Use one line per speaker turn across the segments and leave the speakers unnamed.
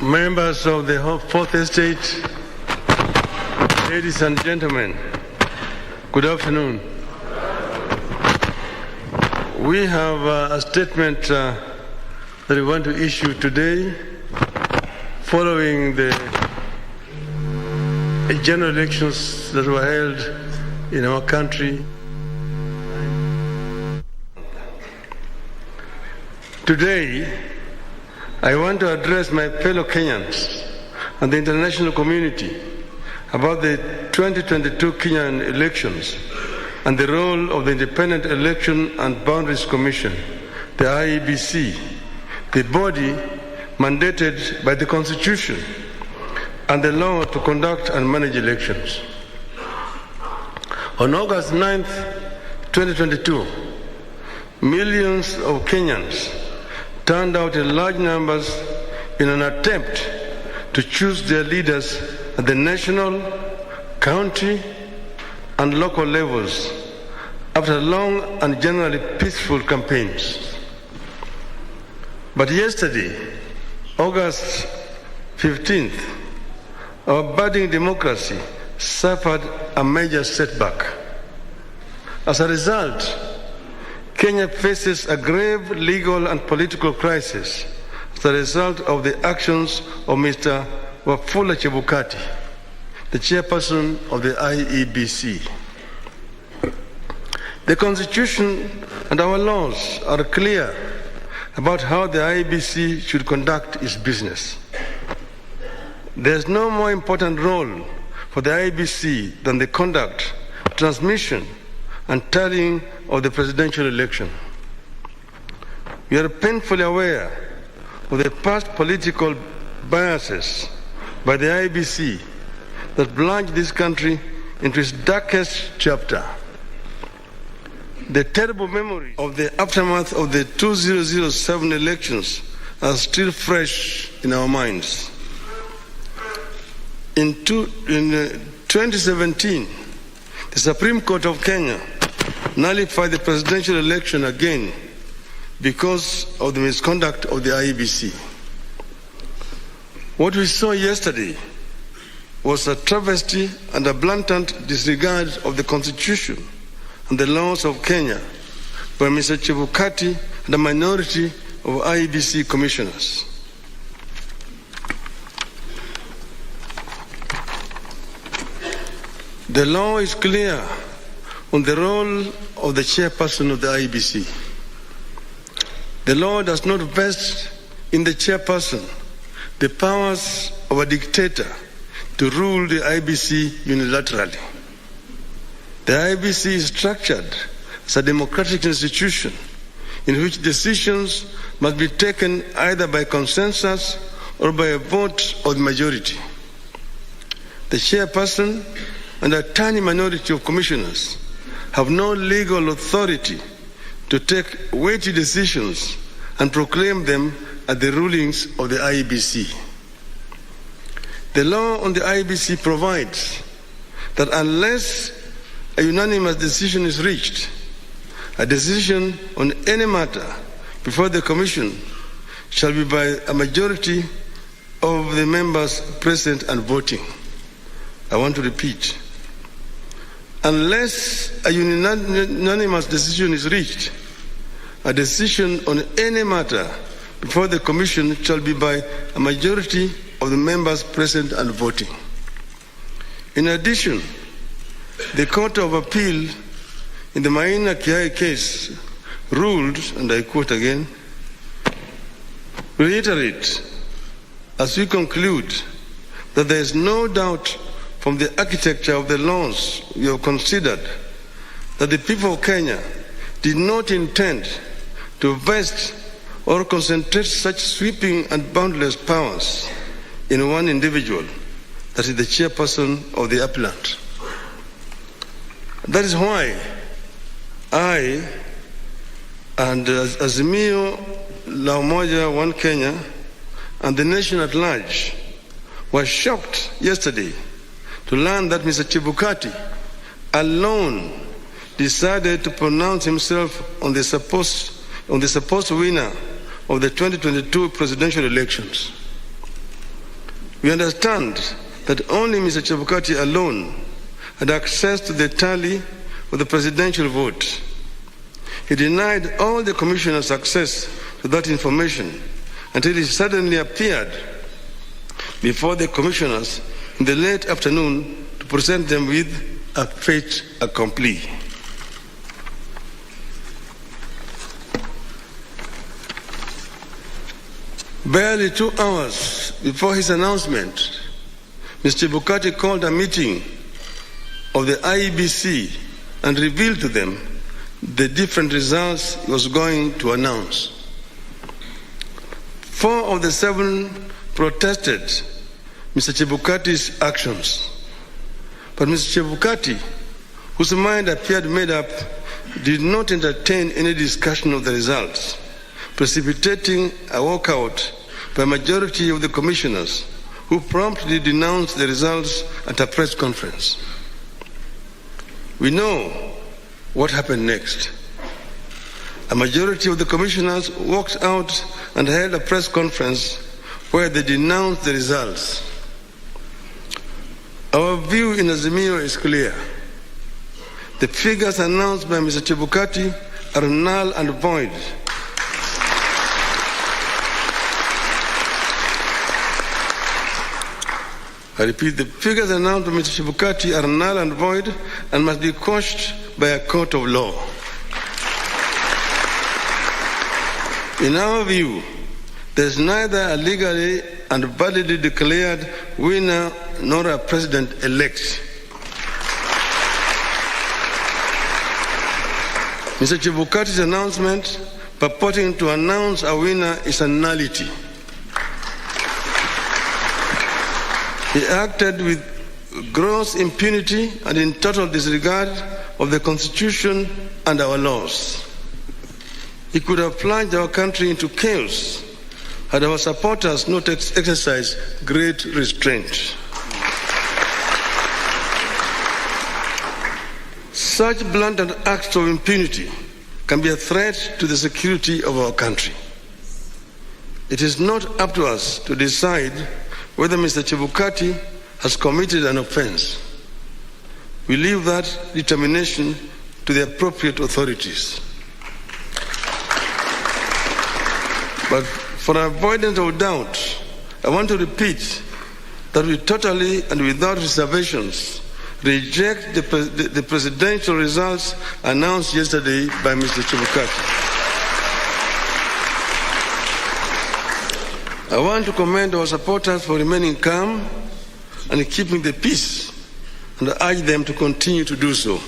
members of the Fourth Estate, ladies and gentlemen, good afternoon. We have a statement that we want to issue today following the general elections that were held in our country. Today, I want to address my fellow Kenyans and the international community about the 2022 Kenyan elections and the role of the Independent Election and Boundaries Commission, the IEBC, the body mandated by the Constitution and the law to conduct and manage elections. On August 9th, 2022, millions of Kenyans turned out in large numbers in an attempt to choose their leaders at the national, county, and local levels after long and generally peaceful campaigns. But yesterday, August 15th, our budding democracy suffered a major setback. As a result, Kenya faces a grave legal and political crisis as a result of the actions of Mr. Wafula Chebukati, the chairperson of the IEBC. The Constitution and our laws are clear about how the IEBC should conduct its business. There is no more important role for the IEBC than the conduct, transmission, and tallying of the presidential election. We are painfully aware of the past political biases by the IEBC that plunged this country into its darkest chapter. The terrible memories of the aftermath of the 2007 elections are still fresh in our minds. In 2017, the Supreme Court of Kenya nullified the presidential election again because of the misconduct of the IEBC. What we saw yesterday was a travesty and a blatant disregard of the Constitution and the laws of Kenya by Mr. Chebukati and a minority of IEBC commissioners. The law is clear on the role of the chairperson of the IEBC. The law does not vest in the chairperson the powers of a dictator to rule the IEBC unilaterally. The IEBC is structured as a democratic institution in which decisions must be taken either by consensus or by a vote of the majority. The chairperson and a tiny minority of commissioners have no legal authority to take weighty decisions and proclaim them as the rulings of the IEBC. The law on the IEBC provides that unless a unanimous decision is reached, a decision on any matter before the Commission shall be by a majority of the members present and voting. I want to repeat. Unless a unanimous decision is reached, a decision on any matter before the Commission shall be by a majority of the members present and voting. In addition, the Court of Appeal in the Maina Kiai case ruled, and I quote again, reiterate, as we conclude, that there is no doubt from the architecture of the laws we have considered that the people of Kenya did not intend to vest or concentrate such sweeping and boundless powers in one individual, that is the chairperson of the appellant. That is why I and Azimio La Umoja One Kenya and the nation at large were shocked yesterday to learn that Mr. Chebukati alone decided to pronounce himself on the supposed winner of the 2022 presidential elections. We understand that only Mr. Chebukati alone had access to the tally of the presidential vote. He denied all the commissioners access to that information until he suddenly appeared before the commissioners in the late afternoon to present them with a fait accompli. Barely 2 hours before his announcement, Mr. Chebukati called a meeting of the IEBC and revealed to them the different results he was going to announce. 4 of the 7 protested Mr. Chebukati's actions. But Mr. Chebukati, whose mind appeared made up, did not entertain any discussion of the results, precipitating a walkout by a majority of the commissioners, who promptly denounced the results at a press conference. We know what happened next. A majority of the commissioners walked out and held a press conference where they denounced the results. Our view in Azimio is clear. The figures announced by Mr. Chebukati are null and void. I repeat, the figures announced by Mr. Chebukati are null and void and must be quashed by a court of law. In our view, there is neither a legally and validly declared winner nor a president-elect. Mr. Chebukati's announcement purporting to announce a winner is a nullity. He acted with gross impunity and in total disregard of the Constitution and our laws. He could have plunged our country into chaos had our supporters not exercised great restraint. Such blatant acts of impunity can be a threat to the security of our country. It is not up to us to decide whether Mr. Chebukati has committed an offense. We leave that determination to the appropriate authorities. But for avoidance of doubt, I want to repeat that we totally and without reservations reject the presidential results announced yesterday by Mr. Chebukati. I want to commend our supporters for remaining calm and keeping the peace, and I urge them to continue to do so.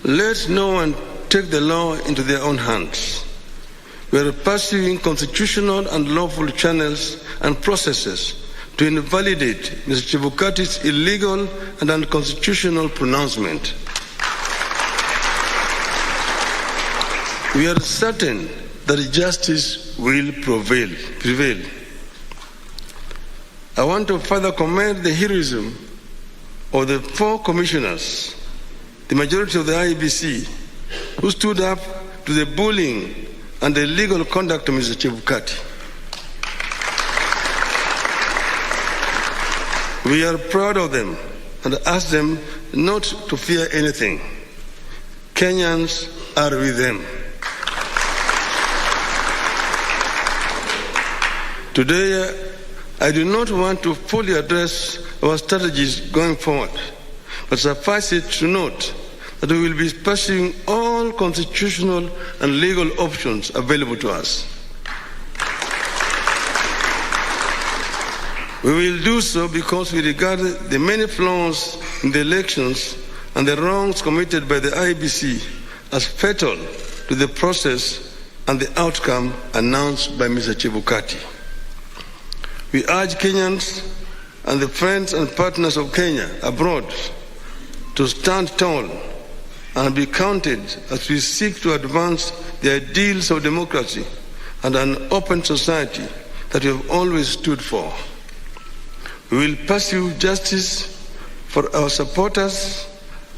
Let no one take the law into their own hands. We are pursuing constitutional and lawful channels and processes to invalidate Mr. Chebukati's illegal and unconstitutional pronouncement. We are certain that justice will prevail. I want to further commend the heroism of the 4 commissioners, the majority of the IEBC, who stood up to the bullying and the illegal conduct of Mr. Chebukati. We are proud of them and ask them not to fear anything. Kenyans are with them. Today, I do not want to fully address our strategies going forward, but suffice it to note that we will be pursuing all constitutional and legal options available to us. We will do so because we regard the many flaws in the elections and the wrongs committed by the IEBC as fatal to the process and the outcome announced by Mr. Chebukati. We urge Kenyans and the friends and partners of Kenya abroad to stand tall and be counted as we seek to advance the ideals of democracy and an open society that we have always stood for. We will pursue justice for our supporters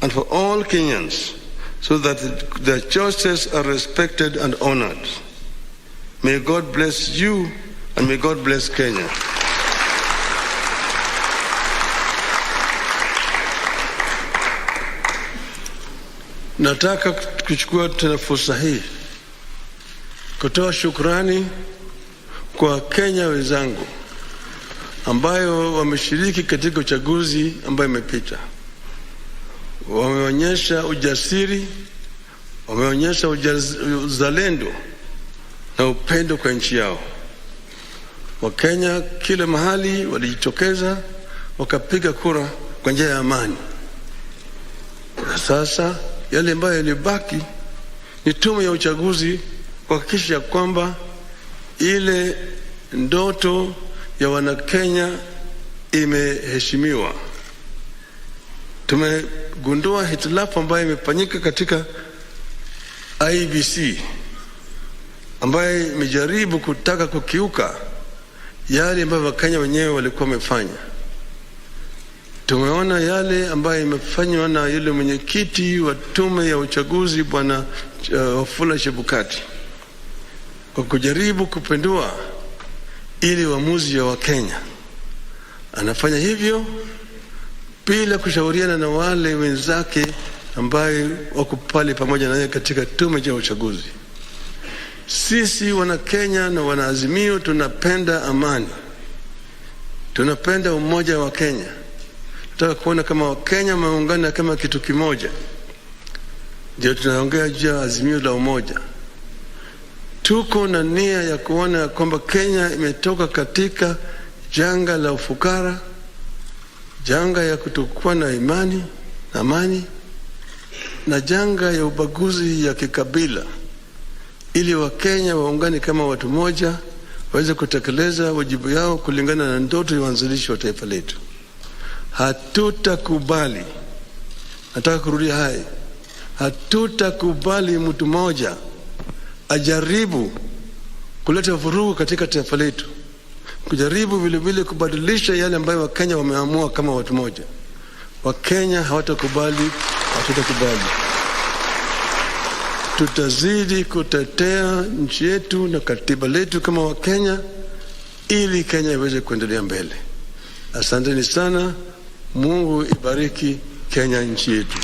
and for all Kenyans so that their choices are respected and honored. May God bless you and may God bless Kenya. Nataka kuchukua tena fursa hii kutoa shukrani kwa Kenya wenzangu ambayo wameshiriki katika uchaguzi ambayo imepita. Wameonyesha ujasiri, wameonyesha uzalendo na upendo kwa nchi yao. Wakenya kila mahali walijitokeza wakapiga kura kwa njia ya amani. Na sasa yale ambayo yalibaki ni tume ya uchaguzi kuhakikisha kwamba ile ndoto ya Wanakenya imeheshimiwa. Tumegundua hitilafu ambayo imefanyika katika IBC ambayo imejaribu kutaka kukiuka yale ambayo Wakenya wenyewe walikuwa wamefanya. Tumeona yale ambayo imefanywa na yule mwenyekiti wa tume ya uchaguzi Bwana Wafula Chebukati kwa kujaribu kupindua ili uamuzi ya Wakenya. Anafanya hivyo bila kushauriana na wale wenzake ambaye wako pale pamoja naye katika tume ya uchaguzi. Sisi Wanakenya na Wanaazimio tunapenda amani. Tunapenda umoja wa Kenya. Tunataka kuona kama Wakenya wameungana kama kitu kimoja. Ndio tunaongea juu ya azimio la umoja. Tuko na nia ya kuona kwamba Kenya imetoka katika janga la ufukara, janga ya kutokuwa na imani na amani, na janga ya ubaguzi ya kikabila, ili Wakenya waungane kama watu moja waweze kutekeleza wajibu yao kulingana na ndoto ya waanzilishi wa taifa letu. Hatutakubali, nataka kurudia hai, hatutakubali mtu mmoja ajaribu kuleta vurugu katika taifa letu, kujaribu vile vile kubadilisha yale ambayo Wakenya wameamua kama watu moja. Wakenya hawatakubali, hatutakubali. Tutazidi kutetea nchi yetu na katiba letu kama Wakenya ili Kenya iweze kuendelea mbele. Asanteni sana. Mungu ibariki Kenya, nchi yetu.